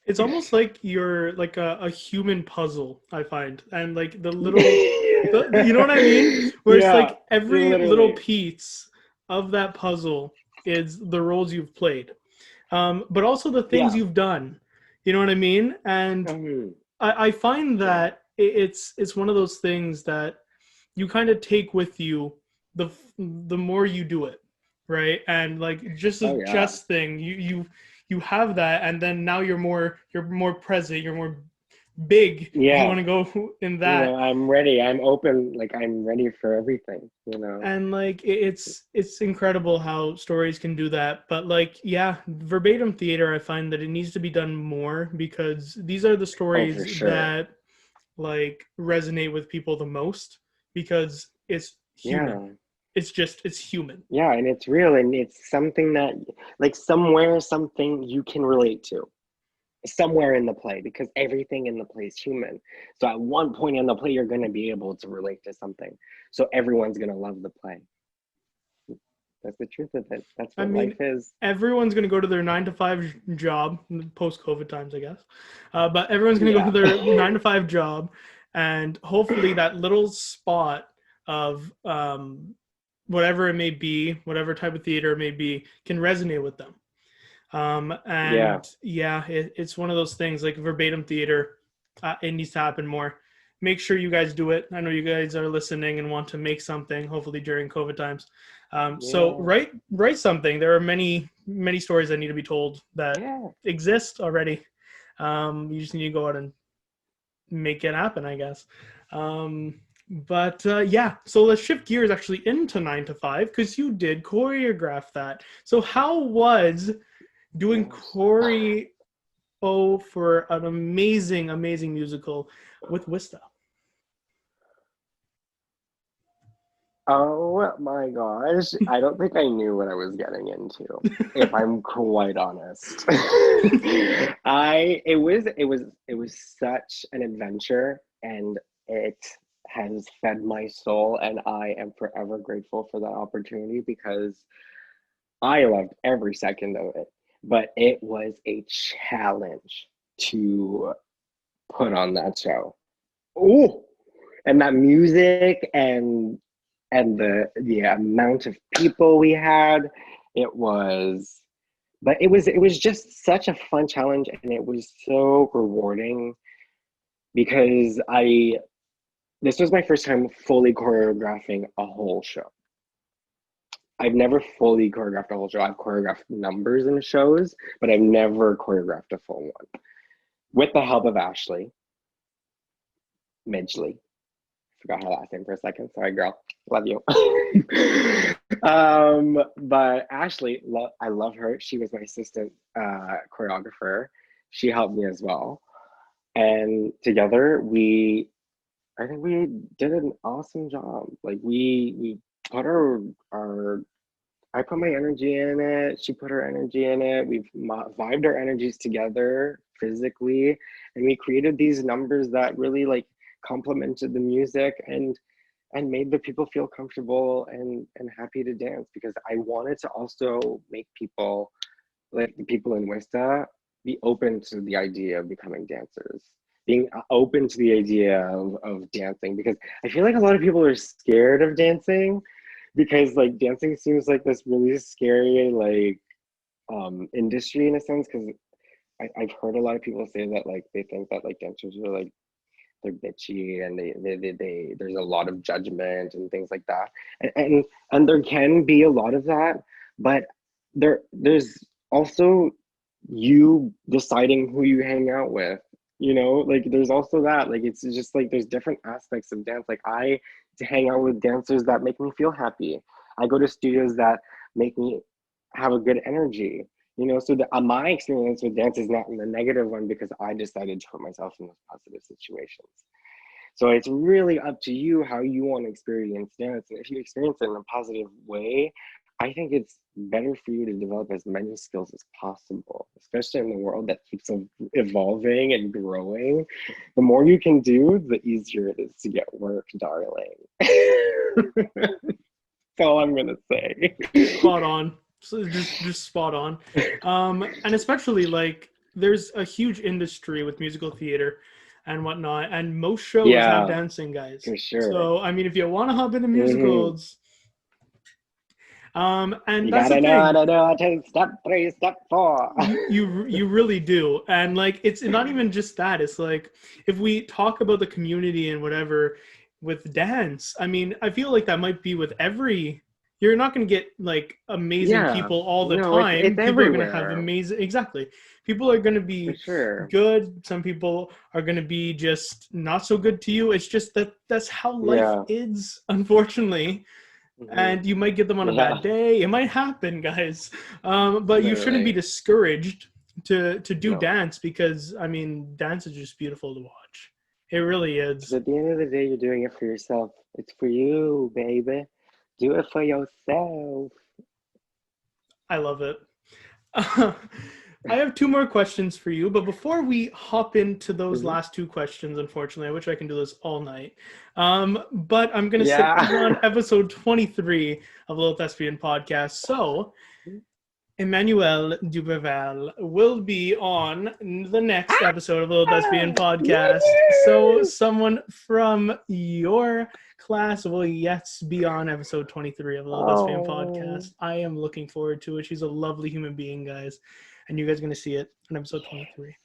Speaker 1: It's almost like you're like a human puzzle, I find. And like the little, you know what I mean? Where it's like every
Speaker 2: literally
Speaker 1: little piece of that puzzle is the roles you've played, but also the things you've done. You know what I mean? And I find that it's one of those things that you kind of take with you the more you do it, right? And like just a chess thing, you have that, and then now you're more present, you're more big. If you want to go in that,
Speaker 2: I'm ready, I'm open, like I'm ready for everything.
Speaker 1: And like it's incredible how stories can do that. But like verbatim theater, I find that it needs to be done more, because these are the stories that like resonate with people the most, because it's human. It's human.
Speaker 2: And it's real, and it's something that like something you can relate to somewhere in the play, because everything in the play is human. So at one point in the play, you're going to be able to relate to something, so everyone's going to love the play. That's the truth of it. That's what life is.
Speaker 1: Everyone's going to go to their 9-to-5 job, post-COVID times, I guess. But everyone's going to go to their 9-to-5 job, and hopefully that little spot of whatever it may be, whatever type of theater it may be, can resonate with them. It's one of those things, like verbatim theater, it needs to happen more. Make sure you guys do it. I know you guys are listening and want to make something, hopefully during COVID times. So write something. There are many stories that need to be told that exist already. You just need to go out and make it happen, I guess. So let's shift gears actually into 9-to-5, because you did choreograph that. So how was doing choreo for an amazing musical with Wista?
Speaker 2: Oh my gosh, I don't think I knew what I was getting into, if I'm quite honest. It was such an adventure, and it has fed my soul, and I am forever grateful for that opportunity because I loved every second of it. But it was a challenge to put on that show. Oh, and that music and the amount of people we had, it was just such a fun challenge, and it was so rewarding because this was my first time fully choreographing a whole show. I've never fully choreographed a whole show. I've choreographed numbers in shows, but I've never choreographed a full one. With the help of Ashley Midgley. Forgot her last name for a second. Sorry, girl. Love you. But Ashley, I love her. She was my assistant choreographer. She helped me as well. And together I think we did an awesome job. Like we put I put my energy in it. She put her energy in it. We've vibed our energies together physically, and we created these numbers that really like complemented the music and made the people feel comfortable and happy to dance, because I wanted to also make people, like the people in Wista, be open to the idea of becoming dancers, being open to the idea of dancing, because I feel like a lot of people are scared of dancing because like dancing seems like this really scary like industry in a sense, because I've heard a lot of people say that like they think that like dancers are like they're bitchy and they there's a lot of judgment and things like that, and there can be a lot of that, but there's also you deciding who you hang out with, you know, like there's also that, like it's just like there's different aspects of dance. Like I hang out with dancers that make me feel happy. I go to studios that make me have a good energy, you know, so my experience with dance is not in the negative one because I decided to put myself in those positive situations. So it's really up to you how you want to experience dance. And if you experience it in a positive way, I think it's better for you to develop as many skills as possible, especially in the world that keeps evolving and growing. The more you can do, the easier it is to get work, darling. That's all I'm gonna say.
Speaker 1: Spot on. So just spot on. And especially like there's a huge industry with musical theater and whatnot, and most shows have dancing, guys.
Speaker 2: For sure.
Speaker 1: So I mean, if you want to hop into musicals, and
Speaker 2: you
Speaker 1: that's
Speaker 2: gotta
Speaker 1: the
Speaker 2: know
Speaker 1: thing.
Speaker 2: how to do step 3, step 4.
Speaker 1: You really do. And like it's not even just that. It's like if we talk about the community and whatever with dance, I mean, I feel like that might be with every. You're not going to get like amazing people all the time.
Speaker 2: It's
Speaker 1: people
Speaker 2: everywhere.
Speaker 1: Are going to have amazing. Exactly. People are going to be good. Some people are going to be just not so good to you. It's just that's how life is, unfortunately. And you might get them on a bad day. It might happen, guys. But you shouldn't be discouraged to do dance, because I mean, dance is just beautiful to watch. It really is.
Speaker 2: At the end of the day, you're doing it for yourself. It's for you, baby. Do it for yourself.
Speaker 1: I love it. I have 2 more questions for you, but before we hop into those last 2 questions, unfortunately, I wish I can do this all night. But I'm going to sit on episode 23 of Little Thespian Podcast. So, Emmanuel Duberval will be on the next episode of Little Thespian Podcast. So, someone from your class will be on episode 23 of the Little Thespian Podcast. I am looking forward to it. She's a lovely human being, guys, and you guys are going to see it on episode 23.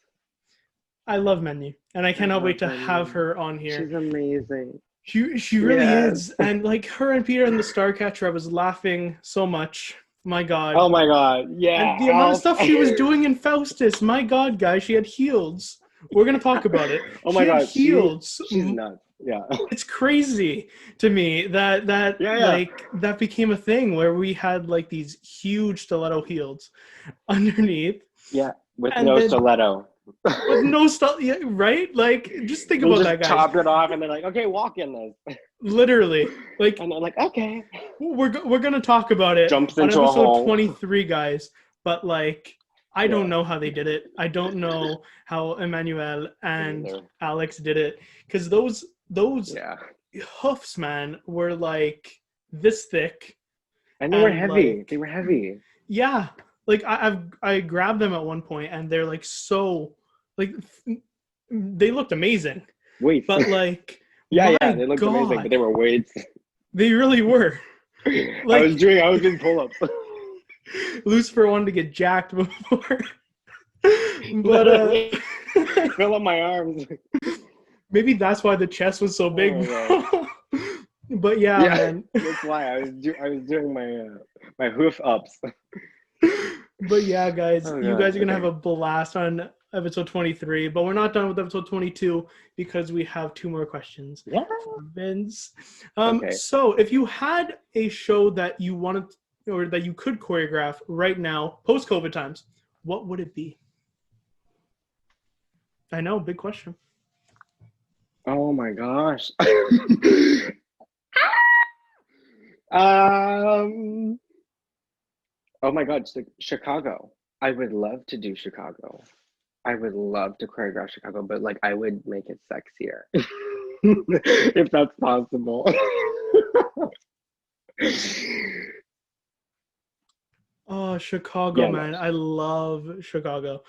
Speaker 1: I love Menu, and I cannot wait to have her on here.
Speaker 2: She's amazing.
Speaker 1: She really is, and like her and Peter and the Starcatcher, I was laughing so much. My God.
Speaker 2: Oh my God, yeah.
Speaker 1: And the amount of stuff she was doing in Faustus, my God, guys, she had heels. We're going to talk about it.
Speaker 2: Oh my God,
Speaker 1: heels.
Speaker 2: She's nuts. Yeah.
Speaker 1: It's crazy to me that like that became a thing where we had like these huge stiletto heels underneath.
Speaker 2: Yeah, with no stiletto.
Speaker 1: With no stiletto, right? Like, just think about that, guys.
Speaker 2: Chop it off and they're like, okay, walk in this.
Speaker 1: Literally. Like,
Speaker 2: and they're like, okay.
Speaker 1: We're going to talk about it
Speaker 2: Jumps
Speaker 1: on
Speaker 2: into
Speaker 1: episode 23, guys. But like, I don't know how they did it. I don't know how Emmanuel and Alex did it, because those those
Speaker 2: Yeah.
Speaker 1: hoofs, man, were like this thick.
Speaker 2: And they were
Speaker 1: And
Speaker 2: heavy.
Speaker 1: like,
Speaker 2: They were heavy.
Speaker 1: yeah, like I grabbed them at one point and they're like so like they looked amazing.
Speaker 2: Weights.
Speaker 1: But like
Speaker 2: Yeah,
Speaker 1: my
Speaker 2: they looked amazing, but
Speaker 1: God,
Speaker 2: they were weights.
Speaker 1: they really were.
Speaker 2: I
Speaker 1: Like
Speaker 2: was doing pull-ups.
Speaker 1: Lucifer wanted to get jacked before. But
Speaker 2: Literally. Fill up my arms.
Speaker 1: maybe that's why the chest was so big.
Speaker 2: Oh,
Speaker 1: But yeah, man.
Speaker 2: That's why I was doing my hoof ups.
Speaker 1: But yeah, guys,
Speaker 2: Oh,
Speaker 1: you
Speaker 2: God.
Speaker 1: guys are gonna have a blast on episode 23, but we're not done with episode 22 because we have 2 more questions
Speaker 2: Yeah.
Speaker 1: for Vince.
Speaker 2: Okay.
Speaker 1: So if you had a show that you wanted or that you could choreograph right now, post-COVID times, what would it be? I know, big question.
Speaker 2: Oh my gosh. Oh my God, Chicago. I would love to do Chicago. I would love to choreograph Chicago, but like I would make it sexier. If that's possible.
Speaker 1: Oh, Chicago,
Speaker 2: Yeah,
Speaker 1: man.
Speaker 2: no.
Speaker 1: I love Chicago.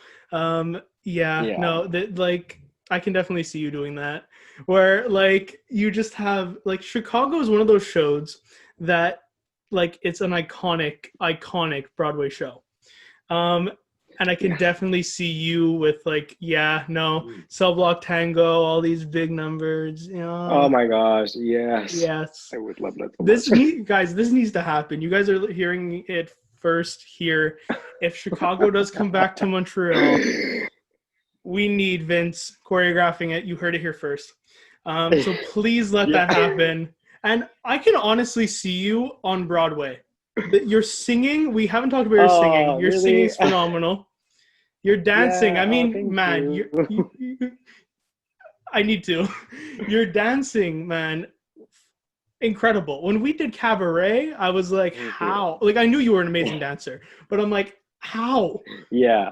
Speaker 2: Yeah.
Speaker 1: No, that like I can definitely see you doing that. Where like you just have like Chicago is one of those shows that like it's an iconic Broadway show. And I can
Speaker 2: Yeah.
Speaker 1: definitely see you with like, Cell Block Tango, all these big numbers,
Speaker 2: Oh my gosh, yes.
Speaker 1: Yes.
Speaker 2: I would love that so much.
Speaker 1: This needs to happen. You guys are hearing it first here. If Chicago does come back to Montreal, we need Vince choreographing it. You heard it here first. So please let that happen. And I can honestly see you on Broadway. Your singing, we haven't talked about your singing. Your
Speaker 2: really?
Speaker 1: singing is phenomenal. Your dancing,
Speaker 2: Yeah,
Speaker 1: I mean,
Speaker 2: thank
Speaker 1: man,
Speaker 2: you.
Speaker 1: I need to. Your dancing, man, incredible. When we did Cabaret, I was like,
Speaker 2: Thank
Speaker 1: how? Like, I knew you were an amazing dancer, but I'm like, how?
Speaker 2: Yeah.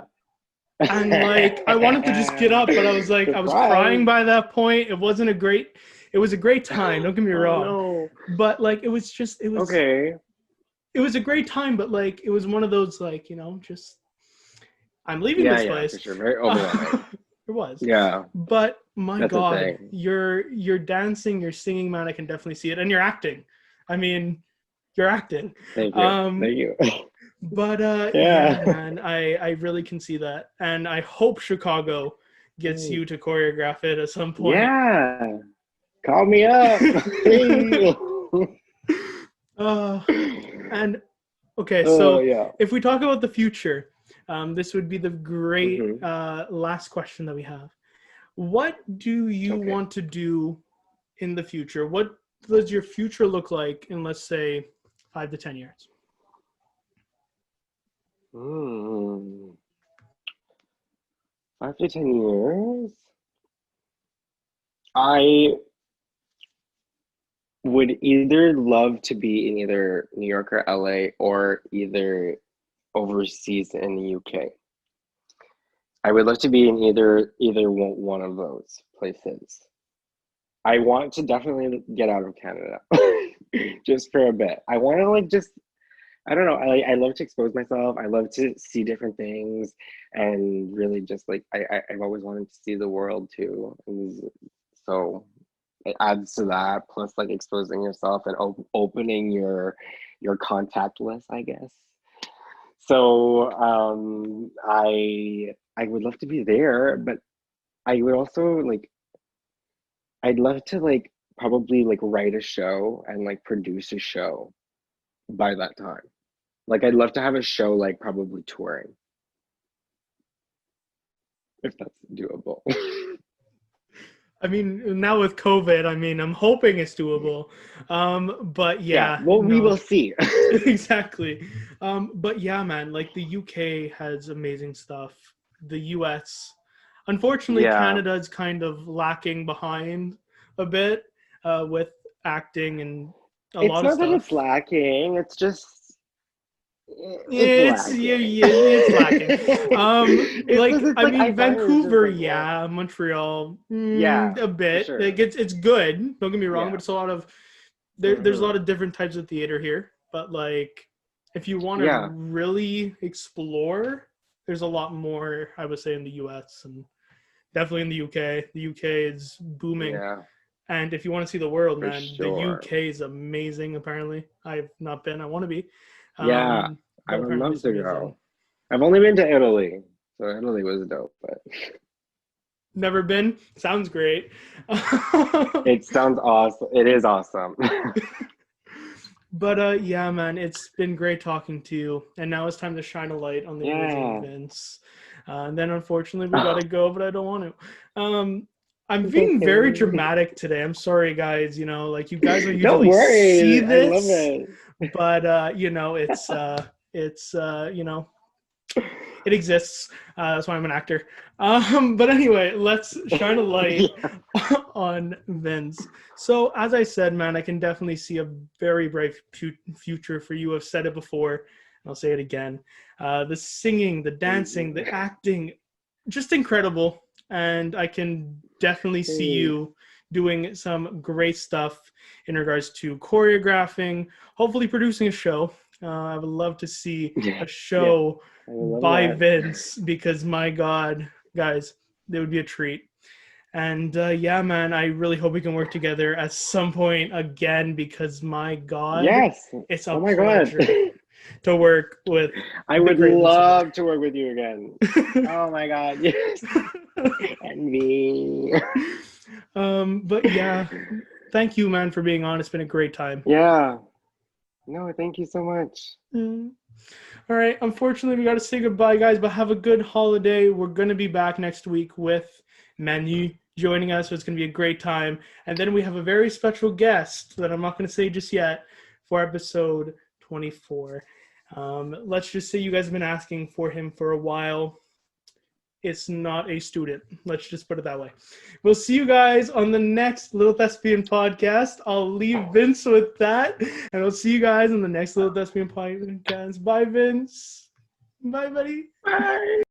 Speaker 1: And like, I wanted to just get up, but I was like, I was crying by that point. It was a great time. Don't get me wrong.
Speaker 2: No.
Speaker 1: But like, it was
Speaker 2: Okay.
Speaker 1: It was a great time, but like, it was one of those like, just, I'm leaving this place.
Speaker 2: For sure. Very overwhelming.
Speaker 1: It was.
Speaker 2: Yeah.
Speaker 1: But my
Speaker 2: That's
Speaker 1: God, your dancing, your singing, man, I can definitely see it. And your acting. I mean, you're acting.
Speaker 2: Thank you. Thank you.
Speaker 1: But yeah, man, I really can see that. And I hope Chicago gets you to choreograph it at some point.
Speaker 2: Yeah. Call me up.
Speaker 1: And okay, so if we talk about the future, this would be the great last question that we have. What do you want to do in the future? What does your future look like in, let's say, 5 to 10 years?
Speaker 2: 5 to 10 years? I would either love to be in either New York or LA or either overseas in the UK. I would love to be in either one of those places. I want to definitely get out of Canada just for a bit. I want to like just, I don't know. I love to expose myself. I love to see different things and really just like, I've always wanted to see the world too. And so it adds to that, plus like exposing yourself and opening your contact list, I guess. So I would love to be there, but I would also like, I'd love to like probably like write a show and like produce a show by that time. Like I'd love to have a show like probably touring, if that's doable.
Speaker 1: I mean, now with COVID, I mean, I'm hoping it's doable. But yeah.
Speaker 2: Well, we will see.
Speaker 1: Exactly. But yeah, man, like the UK has amazing stuff. The US, unfortunately, Canada's kind of lacking behind a bit with acting and a lot of stuff.
Speaker 2: It's not that it's lacking. It's just It's lacking.
Speaker 1: It's lacking.
Speaker 2: It's like I find it's just
Speaker 1: Vancouver,
Speaker 2: like, yeah.
Speaker 1: yeah, Montreal,
Speaker 2: Yeah,
Speaker 1: a
Speaker 2: for
Speaker 1: bit.
Speaker 2: sure.
Speaker 1: Like it's good. Don't get me wrong, but
Speaker 2: Yeah.
Speaker 1: it's a lot of there's a lot
Speaker 2: Hmm.
Speaker 1: of different types of theater here. But like, if you want to
Speaker 2: Yeah.
Speaker 1: really explore, there's a lot more. I would say in the U.S. and definitely in the UK. The UK is booming.
Speaker 2: Yeah,
Speaker 1: And if you want to see the world,
Speaker 2: for
Speaker 1: man, the
Speaker 2: sure.
Speaker 1: UK is amazing. Apparently, I've not been. I want to be,
Speaker 2: Yeah, I
Speaker 1: but
Speaker 2: would
Speaker 1: apparently
Speaker 2: love
Speaker 1: it's
Speaker 2: to
Speaker 1: amazing.
Speaker 2: go. I've only been to Italy, so Italy was dope, but
Speaker 1: Never been. Sounds great.
Speaker 2: it sounds awesome. It is awesome.
Speaker 1: But yeah, man, it's been great talking to you. And now it's time to shine a light on the amazing
Speaker 2: Yeah.
Speaker 1: Vince. And then unfortunately we
Speaker 2: Oh,
Speaker 1: gotta go, but I don't want to. I'm
Speaker 2: it's
Speaker 1: being very
Speaker 2: okay.
Speaker 1: dramatic today. I'm sorry, guys. You know, like you guys don't
Speaker 2: No
Speaker 1: usually see
Speaker 2: worries. I love
Speaker 1: this,
Speaker 2: it.
Speaker 1: but you know, it's you know, it exists. That's why I'm an actor. But anyway, let's shine a light
Speaker 2: Yeah.
Speaker 1: on Vince. So, as I said, man, I can definitely see a very bright future for you. I've said it before, and I'll say it again. The singing, the
Speaker 2: Thank
Speaker 1: dancing,
Speaker 2: you.
Speaker 1: the acting, just incredible. And I can definitely see
Speaker 2: Thanks.
Speaker 1: you doing some great stuff in regards to choreographing, hopefully producing a show. I would love to see
Speaker 2: Yeah.
Speaker 1: a
Speaker 2: Yeah.
Speaker 1: show
Speaker 2: I would love
Speaker 1: by
Speaker 2: that.
Speaker 1: Vince because my God, guys, it would be a treat. And yeah, man, I really hope we can work together at some point again because my God,
Speaker 2: Yes.
Speaker 1: it's a
Speaker 2: Oh my God.
Speaker 1: pleasure to work with
Speaker 2: I
Speaker 1: the
Speaker 2: would
Speaker 1: great Vince Silver.
Speaker 2: love to work with you again. Oh my God. Yes. And me.
Speaker 1: But yeah, thank you, man, for being on. It's been a great time.
Speaker 2: Yeah. No, thank you so much.
Speaker 1: Mm. All right. Unfortunately, we got to say goodbye, guys, but have a good holiday. We're going to be back next week with Manu joining us, so it's going to be a great time. And then we have a very special guest that I'm not going to say just yet for episode 24. Let's just say you guys have been asking for him for a while. It's not a student. Let's just put it that way. We'll see you guys on the next Little Thespian podcast. I'll leave Vince with that. And I'll see you guys on the next Little Thespian podcast. Bye, Vince. Bye, buddy.
Speaker 2: Bye.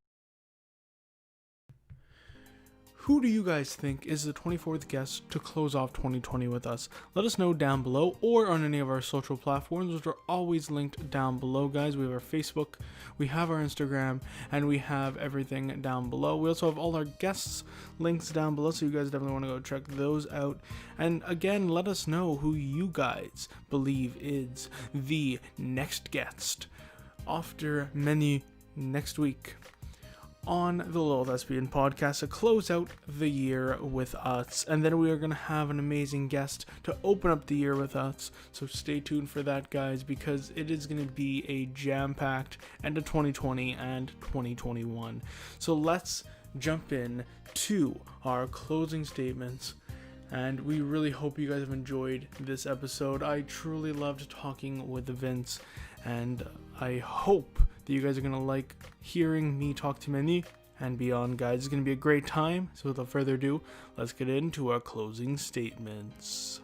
Speaker 1: Who do you guys think is the 24th guest to close off 2020 with us? Let us know down below or on any of our social platforms, which are always linked down below, guys. We have our Facebook, we have our Instagram, and we have everything down below. We also have all our guests links down below, so you guys definitely want to go check those out. And again, let us know who you guys believe is the next guest after many next week on the Little Thespian podcast to close out the year with us. And then we are going to have an amazing guest to open up the year with us. So stay tuned for that, guys, because it is going to be a jam-packed end of 2020 and 2021. So let's jump in to our closing statements. And we really hope you guys have enjoyed this episode. I truly loved talking with Vince, and I hope that you guys are going to like hearing me talk to Menu and beyond, guys. It's going to be a great time. So without further ado, let's get into our closing statements.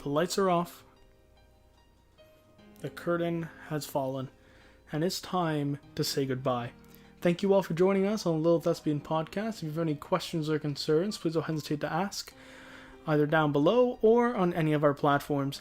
Speaker 1: The lights are off. The curtain has fallen. And it's time to say goodbye. Thank you all for joining us on the Little Thespian podcast. If you have any questions or concerns, please don't hesitate to ask, either down below or on any of our platforms.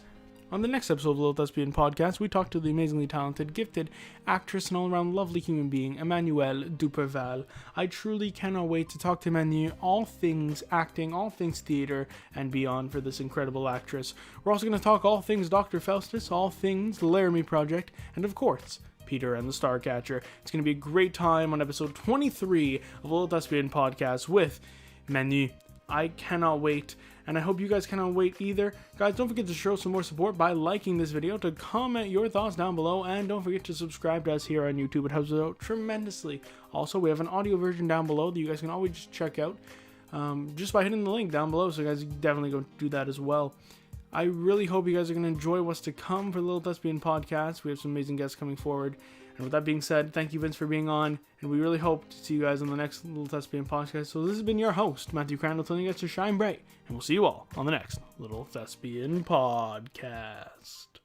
Speaker 1: On the next episode of the Little Thespian podcast, we talk to the amazingly talented, gifted actress and all-around lovely human being, Emmanuelle Duperval. I truly cannot wait to talk to Emmanuelle all things acting, all things theater, and beyond for this incredible actress. We're also going to talk all things Dr. Faustus, all things the Laramie Project, and of course, Peter and the Starcatcher. It's going to be a great time on episode 23 of the Little Thespian podcast with Manu. I cannot wait, and I hope you guys cannot wait either. Guys, don't forget to show some more support by liking this video, to comment your thoughts down below, and don't forget to subscribe to us here on YouTube. It helps us out tremendously. Also, we have an audio version down below that you guys can always check out just by hitting the link down below, so guys, definitely go do that as well. I really hope you guys are going to enjoy what's to come for the Little Thespian podcast. We have some amazing guests coming forward. And with that being said, thank you, Vince, for being on. And we really hope to see you guys on the next Little Thespian podcast. So this has been your host, Matthew Crandall, telling you guys to shine bright. And we'll see you all on the next Little Thespian podcast.